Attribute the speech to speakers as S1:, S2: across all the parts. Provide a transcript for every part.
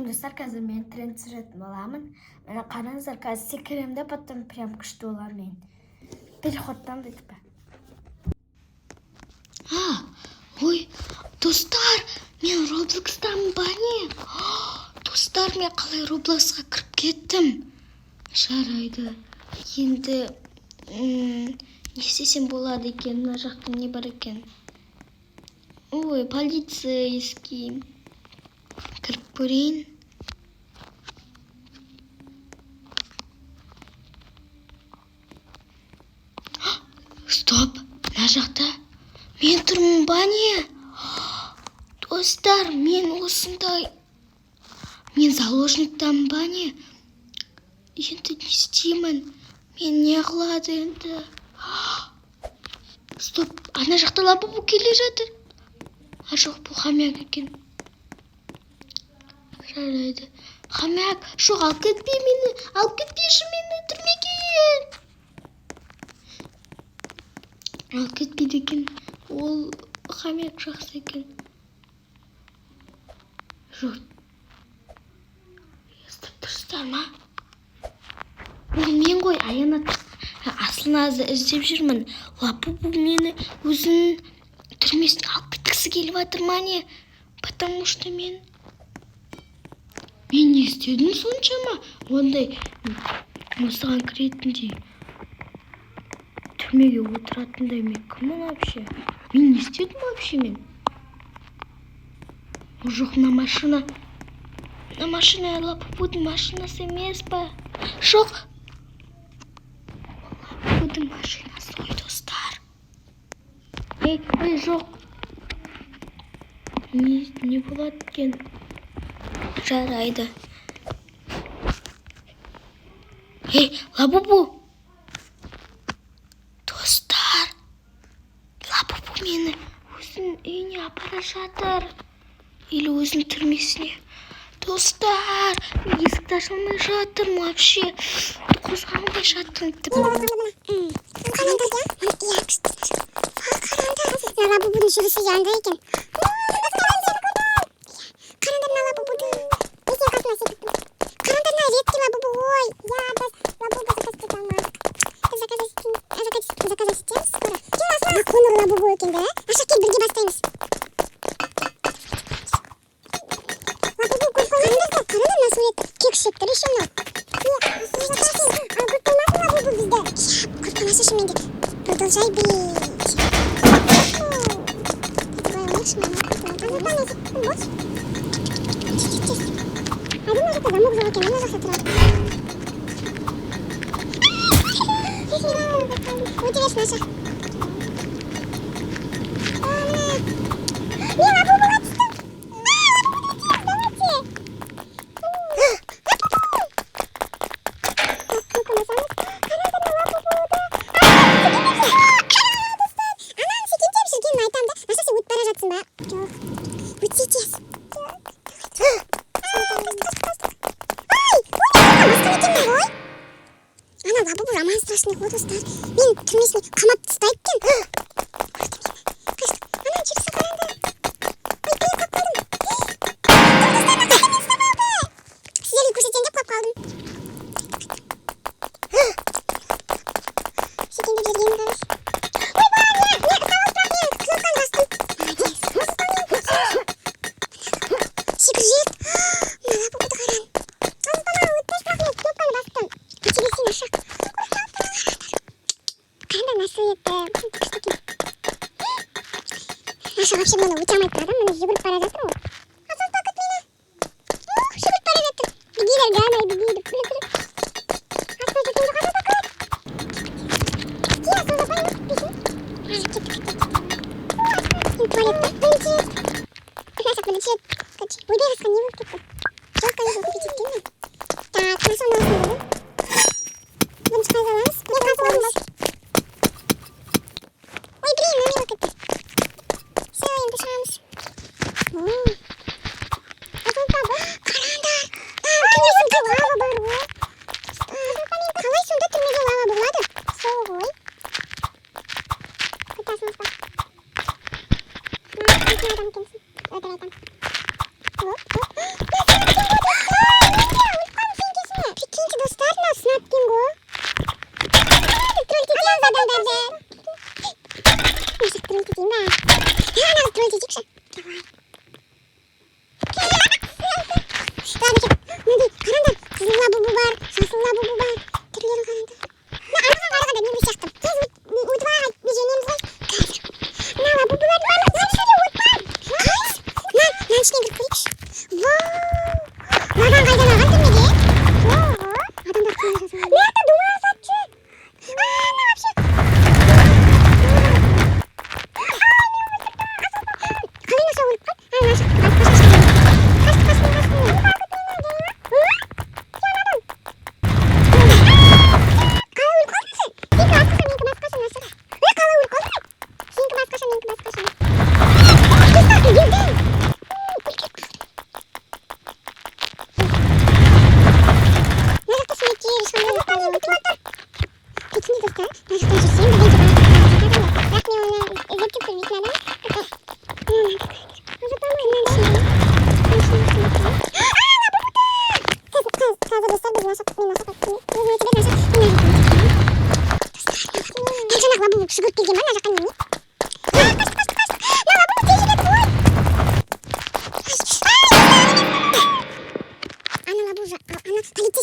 S1: Достар, қазір мен тренд түсіретін боламын. Мені қараңыздар, қазір секіремін де, потом прям күшті боламын мен. Переходтан бүйтіп.
S2: Ой, достар, мен Роблокстамын ба не? Достар, мен қалай Роблоксқа кіріп кеттім? Жарайды. Енді не істесем болады екен? Мына жақта не бар екен? Ой, полицейский. Кіріп көрейін. Стоп, мына жақта мен тұрмын ба не? Достар, мен осындай. Мен заложниктамын ба не? Енді не істеймін? Мен не қылады енді? Стоп, ана жақта Лабубу келе жатыр. Жоқ, бұл Хомяк екен. Жарайды. Хомяк, жоқ, алып кетпей мені. Алып кетпейші мені түрмеге. Алып кетпейді екен. Ол Хомяк жақсы екен. Жоқ. Естіп тұрсыздар ма? Бұл мен ғой, аянат. Асылназды іздеп жүрмін. Лабубу мені өзінің түрмесіне алып кеткісі келіп жатыр ма не? Потому что мен не істедім соншама? Ондай осыған кіретіндей, түрмеге отыратындай мен кіммін вообще? Мен не істедім вообще мен? Жоқ, мына машина. Мына машина Лабубудың машинасы емес па? Жоқ. Лабубудың машинасы ғой, достар. Ой, жоқ. Не болады екен? Жарайды. Лабубу. Достар. Лабубу мені өзінің үйіне апара жатыр. Или өзінің түрмесіне. Достар, есікті ашылмай жатырмын вообще. Қозғалмай жатырмын.
S3: Лабубудың жүрісі жанды екен. Қараңдар на Лабубудың. Неге қасына секірттім? Қараңдар на редкий Лабубу. Ой, Лабубу заказ ете алмадық. Заказ етеміз скоро. На конур Лабубу екен да? Аша кел, бірге бастаймыз. Лабубу көріп қойғаныңыздар. Қараңдар на сурет. Кекшектір еще мынау. Көріп қоймасын Лабубу бізді. Көріп қоймасы шын менде. Продолжай бить. Замок залакен, ана жақта тұрады. Өте берсін аша. Мен Лабубуға түстім. Давайте. Қараңдар на Лабубуды. Ананы секентем жүргенін айтам да. Аша сен өтіп бара жатсың ба? Жоқ. Өтсе тез. Ана Лабубу жаман страшный ғой, достар. Мен түрмесіне қамап тастайды екен. Ана жүрісі қараңдар. Ой, қиып қалып қалдым. Сіздерге көрсетейін деп қалып қалдым. Секендеп жүргенім дұрыс. Ой, бар, не ұстап мен кнопканы бастым. Секір жет. Мына Лабубуды қаран. Алыстама, өтпеш бірақ мен кнопканы бастым. Өте аша. Қараңдар на суретті. Аша вообще мені өте алмайды адам, мені жүгіріп бара жатыр ол. Азалта күт мені. Жүгіріп бара жатыр. Бегейлер ғанай бегейді. Аспай жүргенде азалта күт. Ке, азалта қоймыз бейсін. Кет. Туалетті. Білінчет. Аша білінчет. Ойбай асқан не болып кетті? Жоққа не болып кететін мен. Так, на соны осыны болдым. Бірінші қайда аламыз? Мен қасып алдым бас. Ой, блин, мына не болып кетті. Все, енді шығамыз.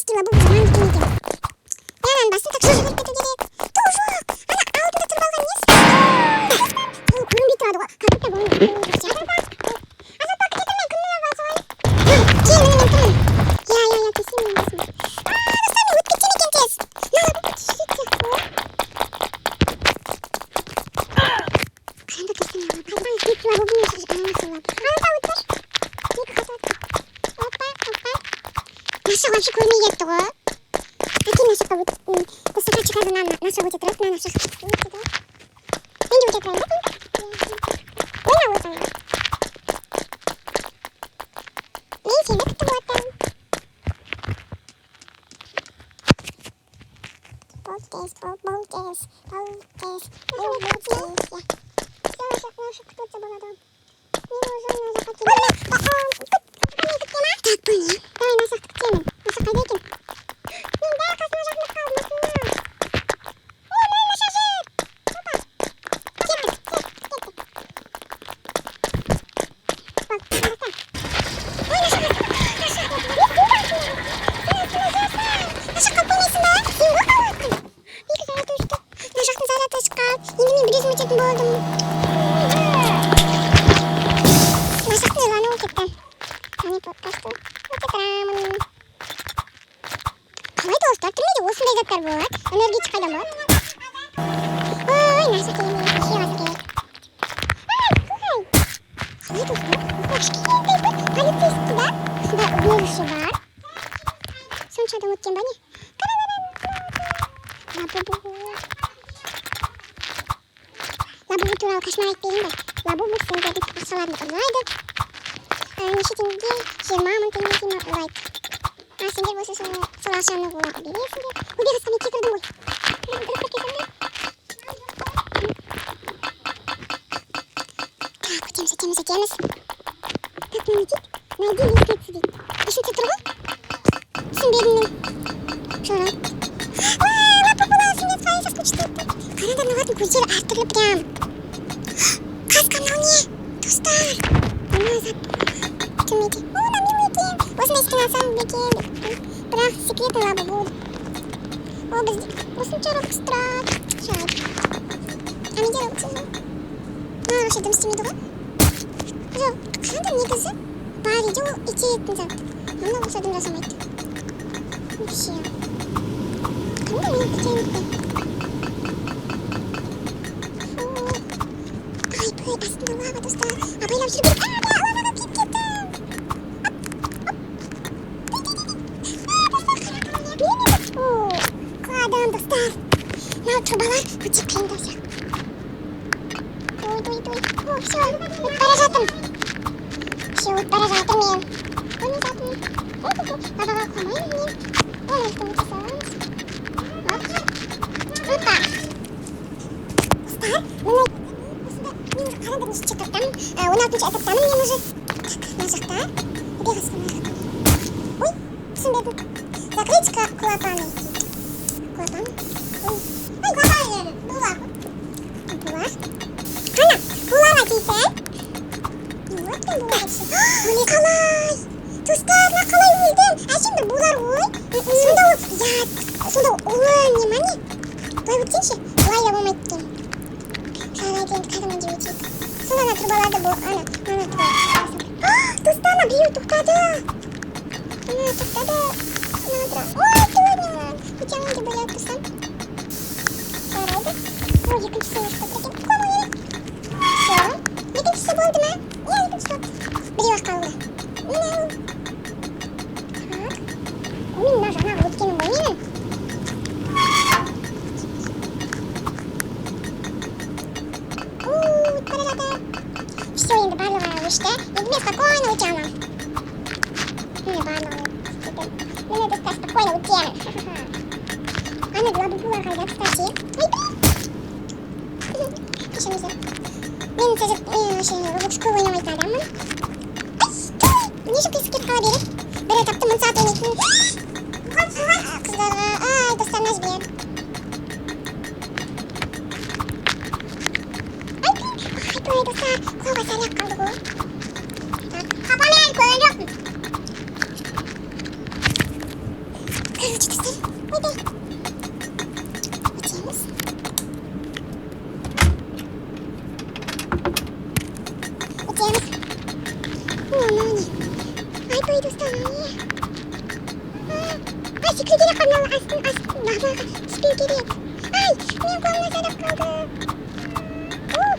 S3: eski lavabo zaman dikine ekan. Yana basın tak şuraya gidip gerek. Tujok. Ana altında turib olgan nesi? Ko'rinib turadi. Kapitda bo'ldi. Azat paket getirmang, kunni bosib. Keyin men turdim. Ya, kesin men bosib. Dostlar, men o'tib ketgan ekan tez. Lavabo tushib ketdi. Qanday qilsam lavabo? Qanday lavabo bo'lsa, ana qilib. Ana o'tir. Наша вообще көрмейетті ғой. Әкем нашаққа бұстаға шығады наша өте тұрады, наша өте тұрады. Мен де өте тұрайын ба? Мен өтайын. Мен сені күтіп отырмын. Болтес. Наша күтіп болады. Мен уже наша күтіп. Так, понял. Давай Наша күтемін. Наша қайда екен? Мен бәрі қасыма жақындап қалдым осында. Ой, Наша жет. Опа. Кеттік. Бak, бақта. Ой, Наша қайда? Наша қапылмайсың ба? Сен ғой қалаттың. Екі заряд өшті. Нашақтың заряды шыққан. Енді мен бір өзім өтетін болдым. Нашақтың жыланы ол кетті. Қане подкасты. Отырамын. Қалай достар, түрмеде осындай заттар болады. Энергетик қайдан болады? Ой, Наша келмей, жемасы керек. Қалай достар? Кішкентай бір полицейский да? Осында убежище бар. Сонша адам өткен ба не? Лабубу туралы кошмар айтпайын ба? Лабубу сендердің ақшаларын ұрлайды. Неше теңге? 20 мың теңге ұрлайды. Сендер болса сол ақшаны бересіңдер. Убежищқа мен кетірдім ғой. Так, өтеміз. Так, не дейді? Найди лестницу дейді. Есіңде тұр ғой? Түсінбедім мен. Жарайды. Лапа-пала, сендер свои соскучтайды. Қараңдар, мыналардың көздері әртүрлі прям. Қасқа мынау не? Достар. Мына зат. Түрмеде. Мына милый екен. Осындай істен алсам бекен деп. Бірақ секретный лабубу. Ол бізде осынша робокс тұрады. Жарайды. Менде робокс жоқ. Вообще дым істемейді ғой? Жоқ, қандай негізі? Бар еді ол итетін зат. Мына болса дым жасамайды. Вообще. Қандай мен бітеймді? Ай, астында лава, достар. Абайлап жүрген. Лаваға киіп кетті. Қадам, достар. Мынау трубалар өте қиын достар. Ой. Все, өтіп бара жатырмын мен. Көрмей жатырмын. Лаваға қоймаймын мен. Оны үлкен өте саламыз. Опа. Достар, мына мен уже қарадым неше этаптамын. 16-шы этаптамын мен уже. Мына жақта. Убежищқа мына жақта. Ой, түсінбедім. Закрыть клапаны. Клапан? Ой, клапан. Булар. Ана, буларға кейсе. Вот там булар все. Ой, қалай. Достар, мына қалай өлдім. Әшейін бір булар ғой. Сонда ұлы нема не? Былай өтсенші. Былай да болмайды екен. Жарайды, енді қадаман деп өтейік. Сонда ана трубаларды ана трубаларды. Достар, ана біреу тоқтады. Ой, сегодня хотела где были отпускать. Жарайды. Ой, екіншісі өшті екен. Қому керек. Все. Екіншісі болды ма? Екіншісі болды. Біреу-ақ қалды. Мынау. Так. Мен мына жаңағы өткенім ғой менің. Өтіп бара жатыр. Все, енді барлығы өшті. Енді мен спокойно өте аламын. Міне барлығы. Мені достар спокойно өтемін. Ана лабубулар қайда, кстати. Ой, кешіріңіздер. Мен робокс көп ойнамайтын адаммын. Ай, стой! Не үшін қисық кетіп қала береді? Бір этапты 1000 сағат ойнайтын. Қыздарға, ай, достарына жібер. Ай, достар, қолға сәлек қалды ғой. Қапамен көрген жоқпын. Короче, достар. Ойбай. Өтеміз. Маманы. Айбай, достар, не? Ай, секретаря қамналы астын бағаға түспеу керек. Ай, мен қолымда садақ қалды. Так.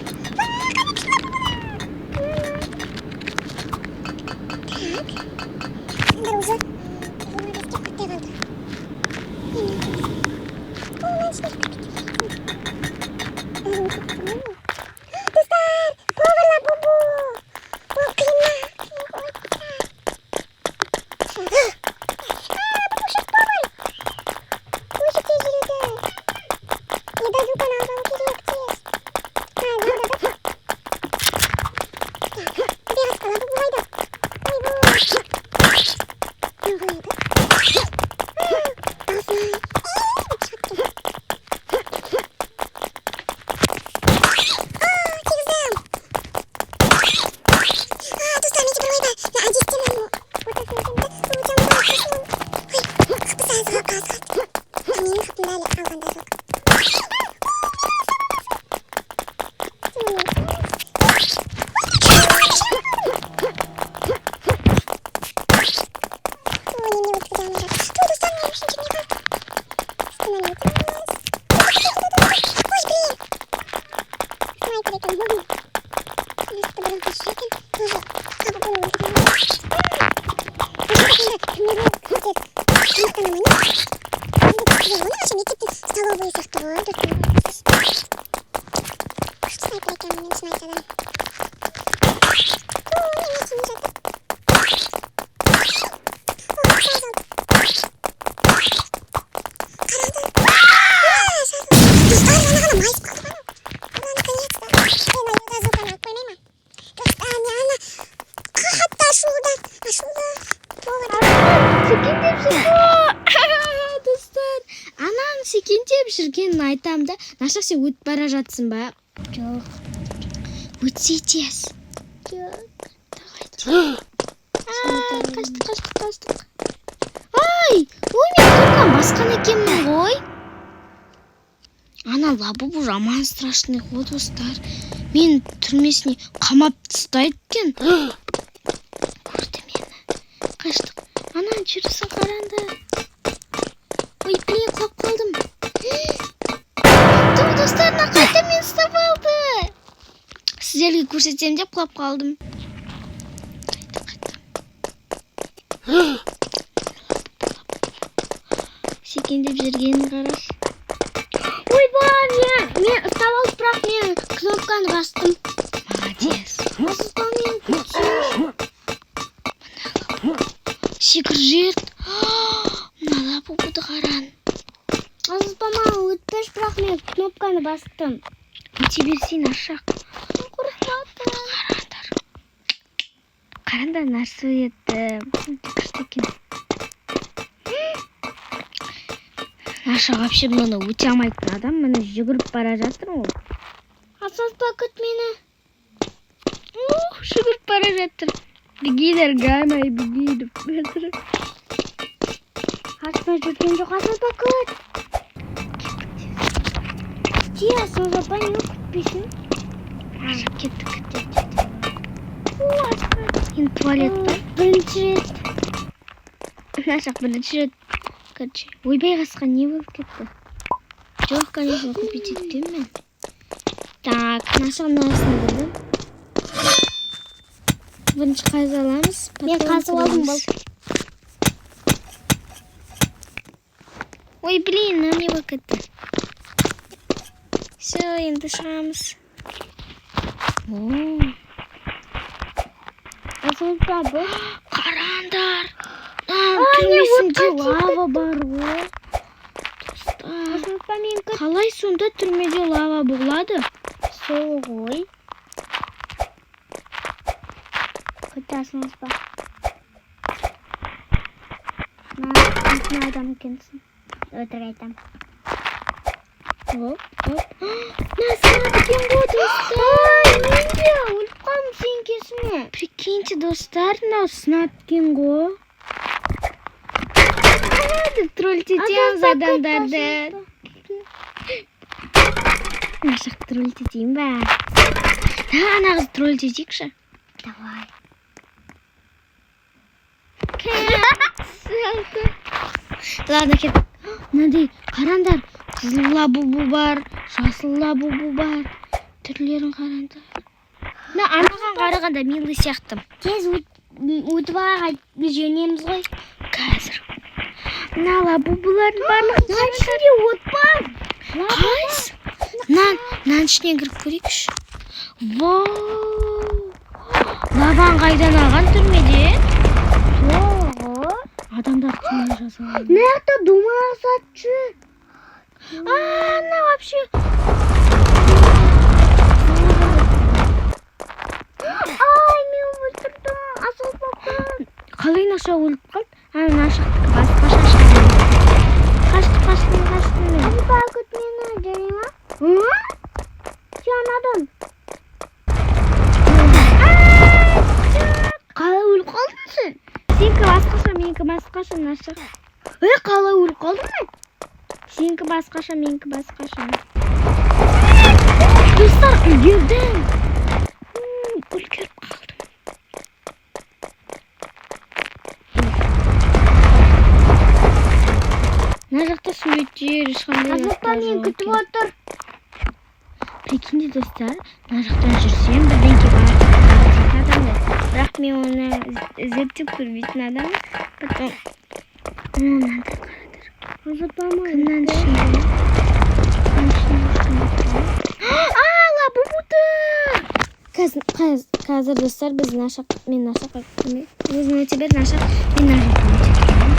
S3: Сендер уже 25-ке құттай қалды. Достар, поварла бубу. Ол қиынма.
S2: Секендеп жүргенін айтам да, Наша сен өтіп бара жатсың ба?
S1: Жоқ.
S2: Өтсе тез. Қаштық. Ай, ой, мен тұрған басқан екенмін ғой. Ана Лабубу жаман страшный ғой, достар. Мен түрмесіне қамап тастайды екен. Көрді мені. Қаштық. Ана жүрісін қаранды. Ой, блин, құлап қалдым. Тұр, достарына қайта мен ұстап алды. Сіздерге көрсетсем деп құлап қалдым. Секендеп жүргенін қараш. Ой, мен ұстап алып, бірақ мен кнопканы бастым. Молодец. Асыспа мен күтсін. Секір жет. Мына Лабубуды қаран.
S1: Асыспама өтпеш, бірақ мен кнопканы бастым.
S2: Өте берсейін ашақ. Қарандар нәрсе етті. Күшті екен. Наша вообще мұны өте алмайтын адам. Мұны жүгіріп бара жатыр ол.
S1: Асыспа күт мені.
S2: Жүгіріп бара жатыр. Бегейдер, гаймай, бегейдер.
S1: Асыспа жүрген жоқ, асыспа күт. Асыспа не күтпейсің?
S2: Ашық кетті күтті. Енді туалетті.
S1: Бірінші рет.
S2: Нашақ бірінші рет. Ойбай қасқа не болып кетті? Жоқ, конечно, купить етпеймін мен. Так, нашақ насын білдім. Бірінші қазы аламыз.
S1: Мен қазы алдым бұл.
S2: Ой, блин, нам не болып кетті. Все, енді шығамыз.
S1: Асыспа бұл.
S2: Қарандар. Түрмесінде лава бар ғой.
S1: Асыспа мен күт.
S2: Қалай сонда түрмеде лава болады?
S1: Сол ғой. Күт асыспа. Мен адам екенсің. Өтірік айтам.
S2: Оп. Насынат екен ғой, достар.
S1: Мен де өліп қалдым сен кесіме.
S2: Прикиньте, достар, мынау сынат екен ғой. Кантип тролль етеміз адамдарды. Нашақ тролль етейін ба? Ана қыз тролль етейікші.
S3: Давай.
S2: Ладно, кеттік. Мынандай қараңдар. Қызыл лабубу бар, жасыл лабубу бар. Түрлерін қараңдар. Анаған қарағанда милы сияқты.
S3: Тез утваға жөнеміз ғой.
S2: Қазір. Мына лабубулардың барлығы
S3: Нан ішінде от бар.
S2: қайсы? Нан ішіне кіріп көрейікші. Вау! Лаван қайдан алған түрмеде? Адамдар түнде жазалған.
S3: Мықты думаға сатшы.
S2: Ана вообще.
S3: Ай, мен өлтірдім. Асыл баққан.
S2: Қалай наша өліп қалды? Нашақтікі басқаша шығады. Қашты.
S3: Асыл бақыт мені және ма? Сен адам.
S2: Қалай өліп қалдың сен? Сенікі басқаша, менікі басқаша, наша. Қалай өліп қалдың мен? Сенікі басқаша, менікі басқаша. Достар, үлгердім. Үлгеріп қалдым. Мына жақта суреттер, ешқандай
S3: Асылпа мен күтіп отыр.
S2: Прикиньте, достар, мына жақтан жүрсем, бірдеңке бар. Бірақ мен оны зерттеп көрмейтін адам. Потом мынандай қарадар. Кімнің ішінде? Лабубуды! Қазір достар, біз мен нашаққа көмек. Өзің өте бер, нашақ, мен нашаққа өте бер.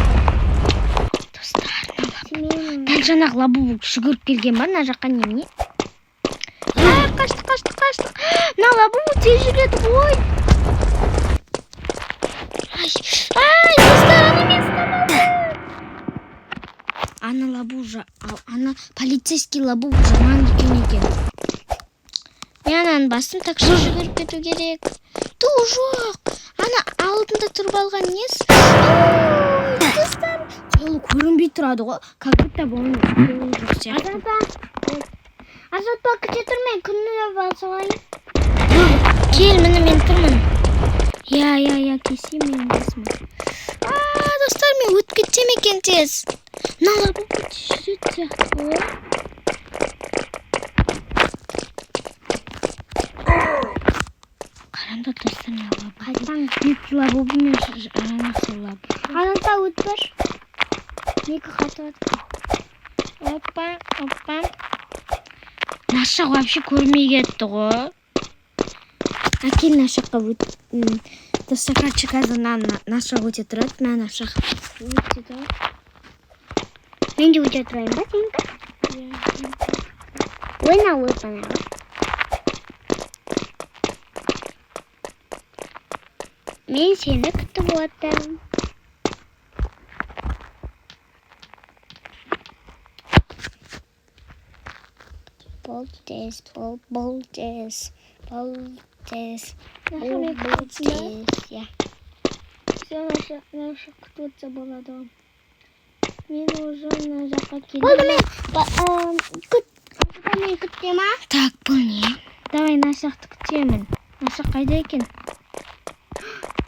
S2: Достар, дәл жаңағы лабубу жүгіріп келген бар, нашаққа немене? Қаштық. Мына лабубу тез жүреді ғой. Ай, достар, ана мен ұстамады. Ана полицейский лабубу жаман екен. Мен ананы бастым, так что жүгіріп кету керек. Жоқ. Ана алдында тұрып алған несі? Достар, қолы көрінбей тұрады ғой. Как будто бұның қолы жоқ сияқты.
S3: Асылпа күте тұрмай, күніне басылайын.
S2: Кел, міне мен тұрмын. Я, кесейін мен басыма. Достар, мен өтіп кетсем екен тез. Мына лабубу жүреді сияқты ғой. Қараңдар достар, мына лабубу. Екі лабубу мен анасы лабубу.
S3: Асылпа өтпір. Екі қатырады.
S2: Опа. Нашақ вообще көрмей кетті ғой. Әкел нашаққа өт. Достар, короче, қазір нашақ өте тұрады. Мә нашақ өтеді.
S3: Мен де өте тұрайын ба, сенікі? Ойна өтпана. Мен сені күтіп отырмын. Болтес. Я.
S2: Все, нашақ күтіп өтсе болады. Мен уже мына жаққа келдім.
S3: Болды мен. Мен күттем, а?
S2: Так, бұл не? Давай нашақты күтемін. Нашақ қайда екен?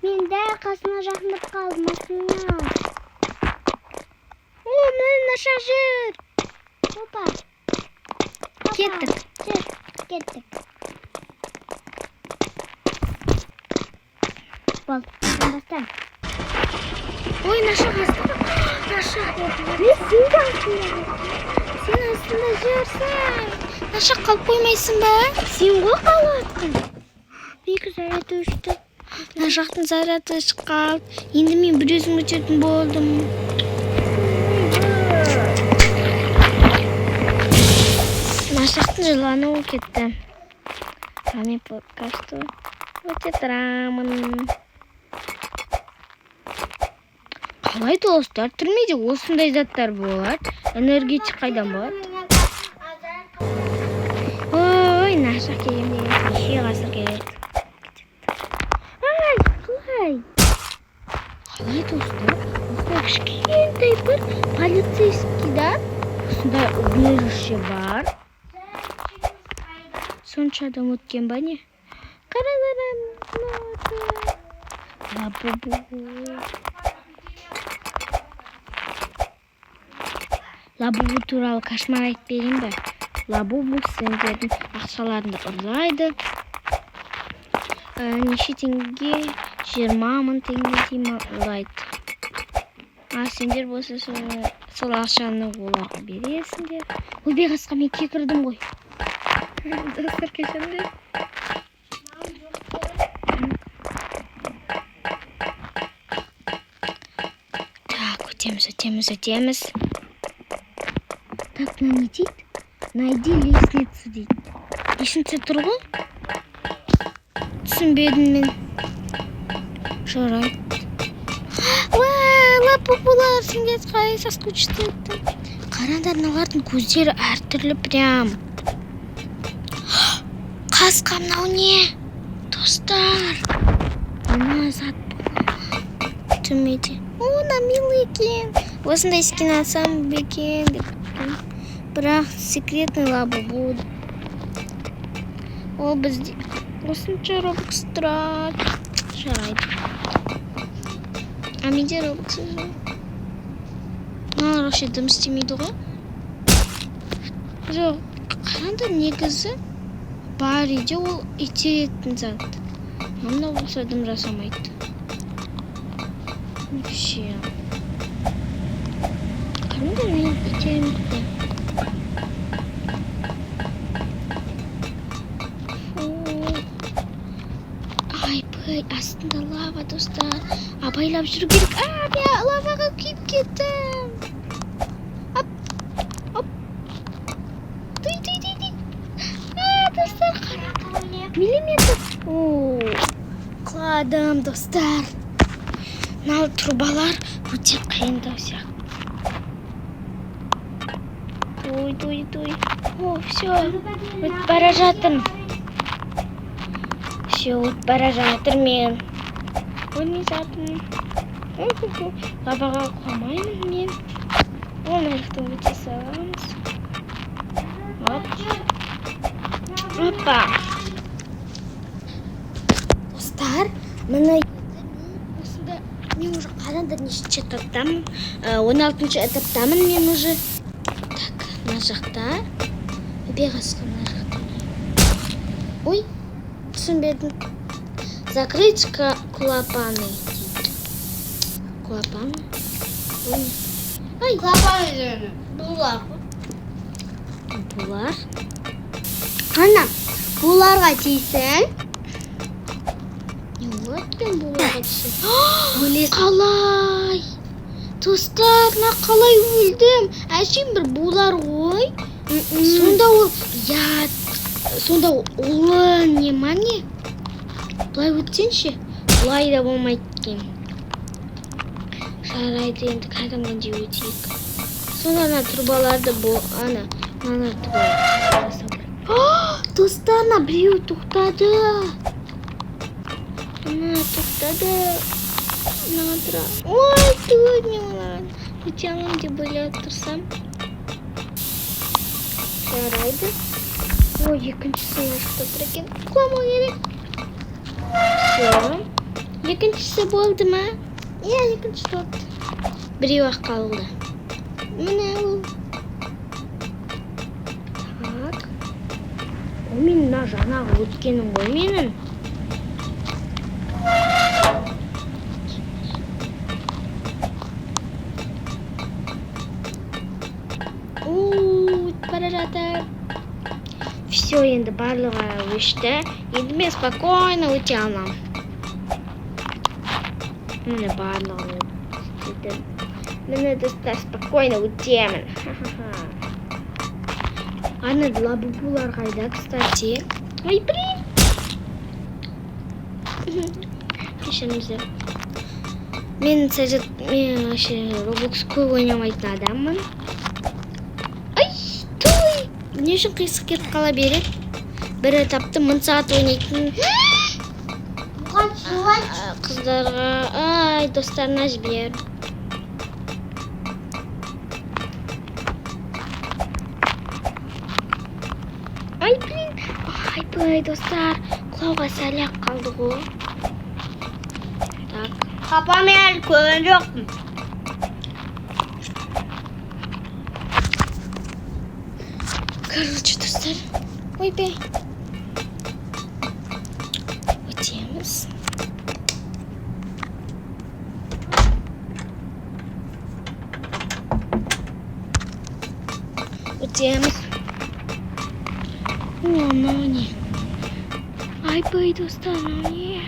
S3: Мен дәл қасына жақындап қалдым, асына.
S2: Міне нашақ жүр.
S3: Опа.
S2: Кеттік.
S3: Кеттік.
S2: Бол,
S3: бастан.
S2: Ой, нашақ астында. Нашақ болды. Сен астында жүрсің. Нашақ қалып қоймайсың ба?
S3: Сен ғой қалатқын.
S2: Екі заряды өшті. Нашақтың заряды қалды. Енді мен бір өзім өтетін болдым. Нашақтың жыланы ол кетті. Мен подкастты өте тұрамын. Қалай достар, түрмеде осындай заттар болады. Энергетик қайдан болады? Ой, нашақ келем деген неше ғасыр керек. Қалай достар? Осындай кішкентай осындай бір полицейский да, осындай убежище бар. Сонша адам өткен ба не? Қараңдар, лабубу. Лабубу туралы кошмар айтып берейін бе? Лабубу сендердің ақшаларыңды ұрлайды. Неше теңге? 20 000 теңге деймін ұрлайды. Сендер болса сол ақшаны оларға бересіңдер. Ой, бейғасқа мен кекірдім ғой. Достар, кешіріңдер. Так, өтеміз. Так, мына не дейді? Найди лестницу дейді. Есімде тұр ғой? Түсінбедім мен. Жарайды. Лапупулар, сендер қалай соскучиться еттім. Қараңдар, мыналардың көздері әртүрлі прям. Қасқа, мынау не? Достар. Мына зат түрмеде. Мына милый екен. Осындай скин алсам бекен деп. Бірақ секретный лабубу. Ол бізде осынша робокс тұрады. Жарайды. Менде робокс жоқ. Вообще дым істемейді ғой. Жоқ, қараңдар, негізі бар үйде ол итеретін зат. Мына болса дым жасамайды. Вообще. Қараңдар, мен итермейді. Астында лава, достар. Абайлап жүру керек. Мен лаваға күйіп кеттім. Оп. Дуй. Достар, қараңдар. Миллиметр. Құладым, достар. Мынау трубалар өте қиындау сияқты. Дуй. Все, өтіп бара жатырмын. Все, өтіп бара жатыр мен. Өлмей жатырмын. Лаваға қоймаймын мен. Оңайлықты өте саламыз. Опа. Достар, мына осында мен уже қараңдар нешінші этаптамын. 16-шы этаптамын мен уже. Так, мына жақта. Бейғасқа мына жақта. Ой. Түсінбедім. Закрыть клапаны дейді. Клапан? Ай, клапан жүрі. Бұлар. Ана, бұларға тейсің. Не олатпен бұларға тейсің? Қалай? Достар, на қалай өлдім? Әшейін бір бұлар ғой. Сонда ол ят. Сонда олы не мане? Бұлай өтсенші? Бұлай да болмайды екен. Жарайды, енді кәдімгідей өтейік. Сонда ана трубаларды мыналарды былай. Достар, біреу тоқтады. Тоқтады. Ой, түр не олаған. Өте аламын деп ойлап тұрсам. Жарайды. Ой, екіншісі жақта тұр екен. Құламау керек. Все. Екіншісі болды ма? Иә, екіншісі болды. Біреу ақ қалды. Міне ол. Так. Мен мына жаңағы өткенім ғой менің. Өтіп бара жатыр. Все, енді барлығы өшті. Енді мен спокойно өте аламын. Міне барлығы өтті. Міне достар, спокойно өтемін. Ана лабубулар қайда, кстати. Ой, блин. Кешіріңіздер. Мен Roblox көп ойнамайтын адаммын. Не үшін қисық кетіп қала береді? Бір этапты 1000 сағат ойнайтын қыздарға, достарына жібер. Ой, достар, құлауға сәл-ақ қалды ғой. Так.
S1: Папа мен әлі көрген жоқпын.
S2: Короче, достар. Ойбай. Өтеміз. Өтеміз. О, мынау не? Айбай, достар, мынау не?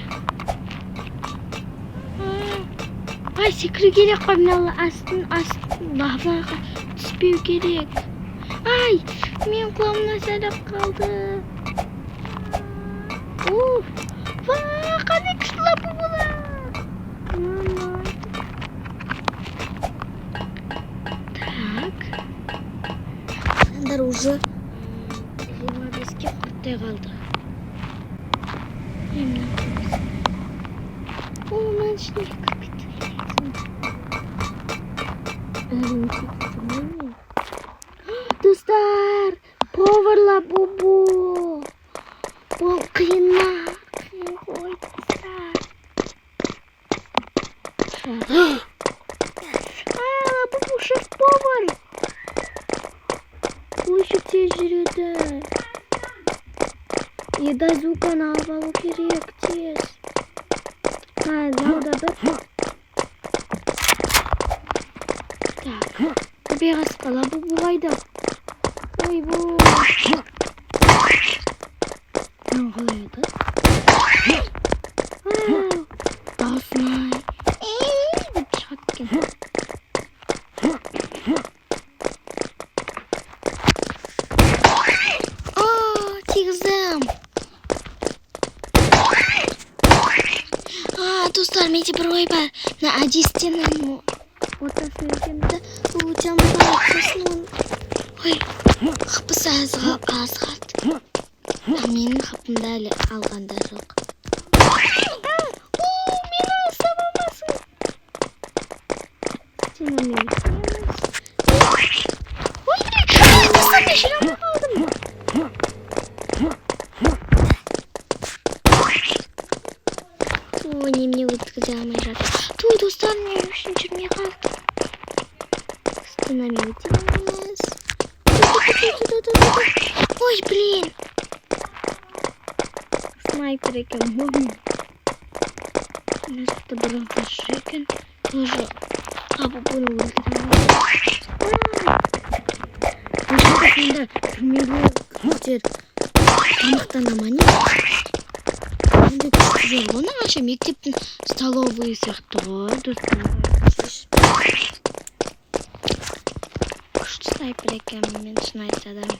S2: Ай, секіру керек қой, мынау астын лаваға түспеу керек. Ай, мен қолымнан сәліп қалды. Қандай күшті лапы болады. Так. Сандар уже 25-ке құрттай қалды. Мынан ішіне достар, поварла бубу. Бұл қиынна. Ой, достар. Бубу шеф-повар. Өші тез жүреді. Еда звукан алып алу керек тез. Залда бір. Так. Беғас қала бубу қайда? Ой, бұл. Қойды. Даусын-ай. Деп шығып кен. Тигіздім. Достар, менде бір ой бар. На адистенің ортасын өтемді. Өтем бар. Ой, қапысы аз қалды. Менің қапымда әлі алғанда жоқ. Мені ұстап алмасын. Сен мені ұстаймыз. Ой, ұстамай жүре алмай қалдым. Немене өткізе алмай жатыр. Той, достар, мен үшін жүрмей қалды. Үстінаме өтеміз. Ой, блин. Снайпер екен, мұғын. Нақты бір алғашы екен. Тоже қабы бұны өлдіреміз. Сонда түрмелі көздер тамақтанама не? Енді күшті жол оны аша мектептің столовый сияқты ғой, достар. Күшті снайпер екен, мен шын айтсадам.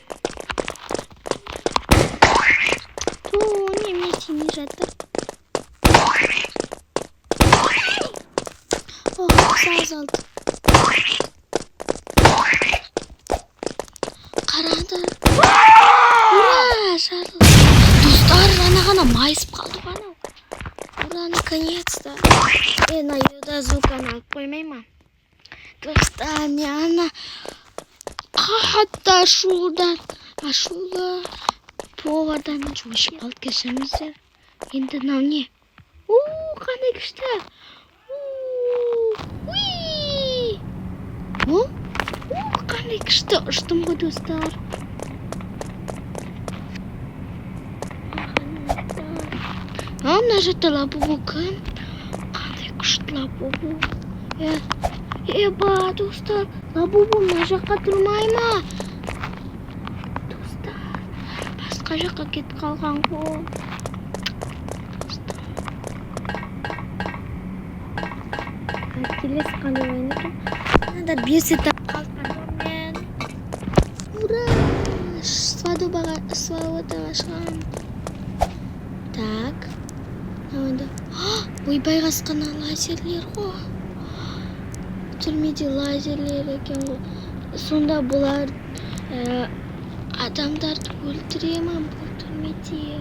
S2: Неме тимей жатыр. Қапысы азалды. Қарады. Ура, жарылды. Достар, ғана майысып қалды ғана. Ура, наконец-то. На еда звуканы алып қоймай ма? Достар, не ана қатты ашулы повардан жуышып қалып кешіріңіздер. Енді мынау не? Қандай күшті. Қандай күшті ұштым ғой, достар. Мына жақта лабубу кім? Қандай күшті лабубу. Еба, достар, лабубу мына жаққа тұрмай ма? Достар, басқа жаққа кетіп қалған ғой. Келесі қандай ойын екен? Мынадар берсе тап қалған мен. Ура! Свадобаға шығам. Так. Ойында. Ойбай қасқана лазерлер ғой. Түрмеде лазерлер екен ғой. Сонда бұлар адамдарды өлтіре ма бұл түрмеде?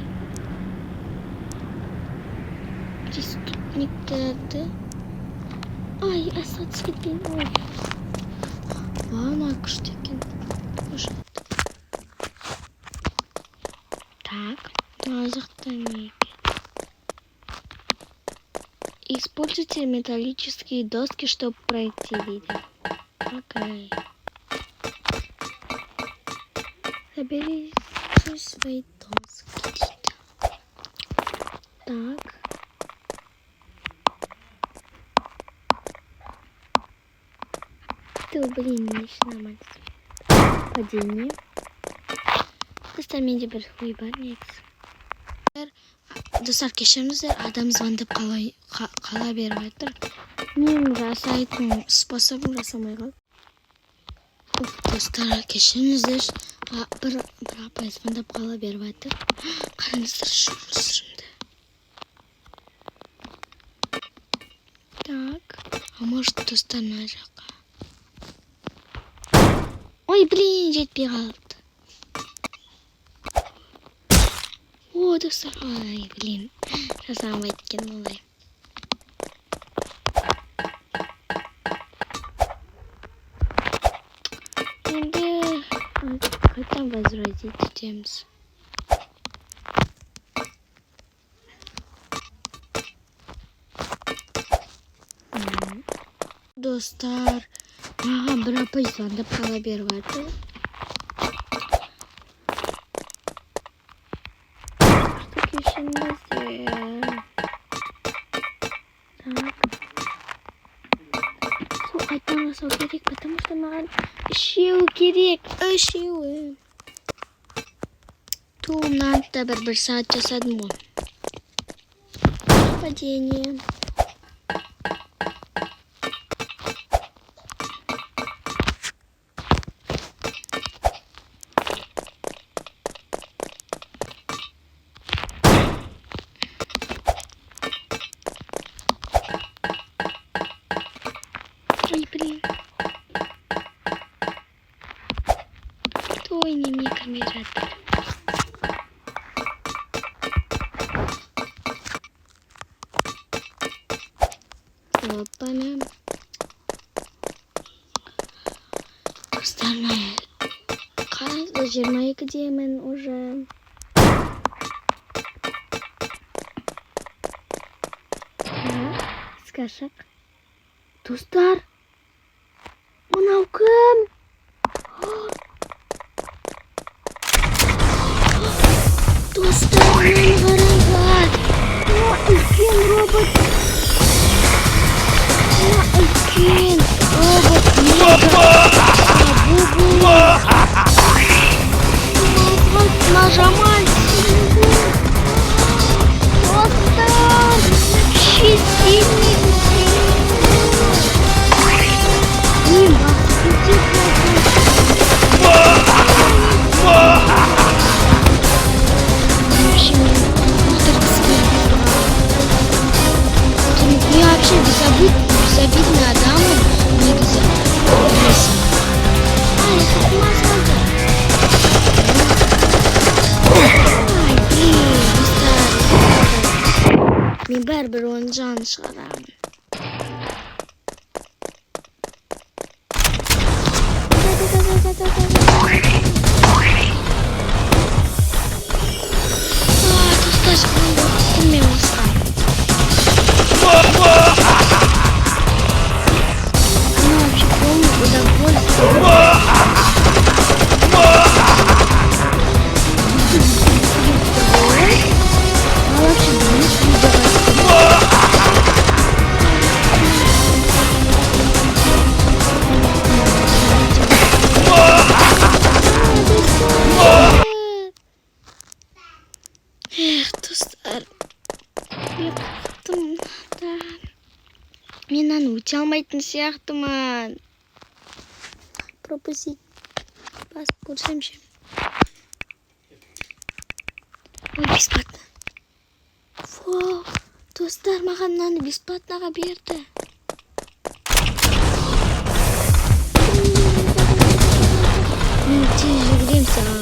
S2: Преступниктерді. Ай, асат кеткен. Ой. Ана күшті екен. Так. жақта не екен? Используйте металлические доски, чтобы пройти, дейді. Окей. Заберите свои доски, дейді. Так. Блин, не нормально. Падение. Достар, менде бір ой бар негізі. Достар, кешіріңіздер, адам звондап қала беріп жатыр. Мен жасайтын способым жасамай қалдым. Достар, кешіріңіздер, бір апай звондап қала беріп жатыр. Қараңыздар шырымды. Так, а может достар мына жаққа? Ой, блин, жетпей қалды. О, достар, ай, блин, жасамайды екен олай. Енді қайтадан возвратить етеміз. Достар, маған бір апай звондап қала беріп жатыр. Кешіріңіздер. Так. Сол қайтадан жасау керек, потому что маған үшеу керек, үшеуі. Мынаны да бір сағат жасадым ғой. Падение. Ой, блин. Ой, неме кірмей жатыр. Опана. Достар, қараңыздар, 22-демін уже. Скашық. Достар, мынау кім? Достар, мынаны қараңдар. Үлкен робот. Үлкен робот. Нажимай. Достар, вообще сильный. Я вообще безобидный адам, нельзя. Ай, как масло. Ай, блин, достар. Мен бәрібір оның жанын шығарамын. Достар, шыққанда күтілмей осыған. Она вообще полное удовольствие. Она вообще не Эх, достар. Мен аны өте алмайтын сияқтымын. Пропустить. Басып көрсемші. Ой, бесплатно. Фу, достар, маған мынаны бесплатнаға берді. Мен тез жүгірем саған.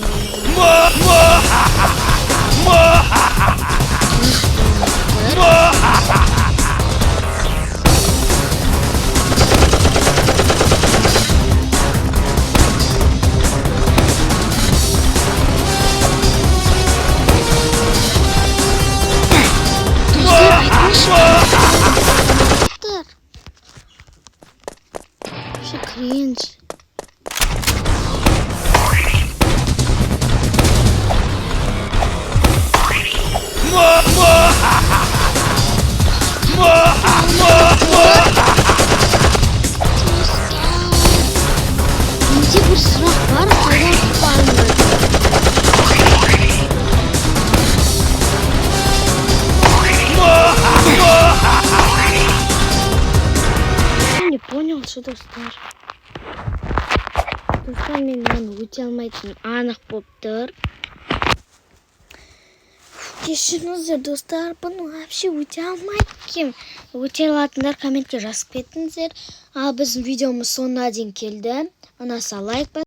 S2: Ренж. Менде бір сұрақ бар, қайдан бармын? Я не понял, что достар. Достар мен мынаны өте алмайтын анық болып тұр. Кешіріңіздер достар, бұны вообще өте алмайды екенмін. Өте алатындар комментке жазып кетіңіздер. Ал біздің видеомыз соңына дейін келді. Ұнаса лайк басыңыздар.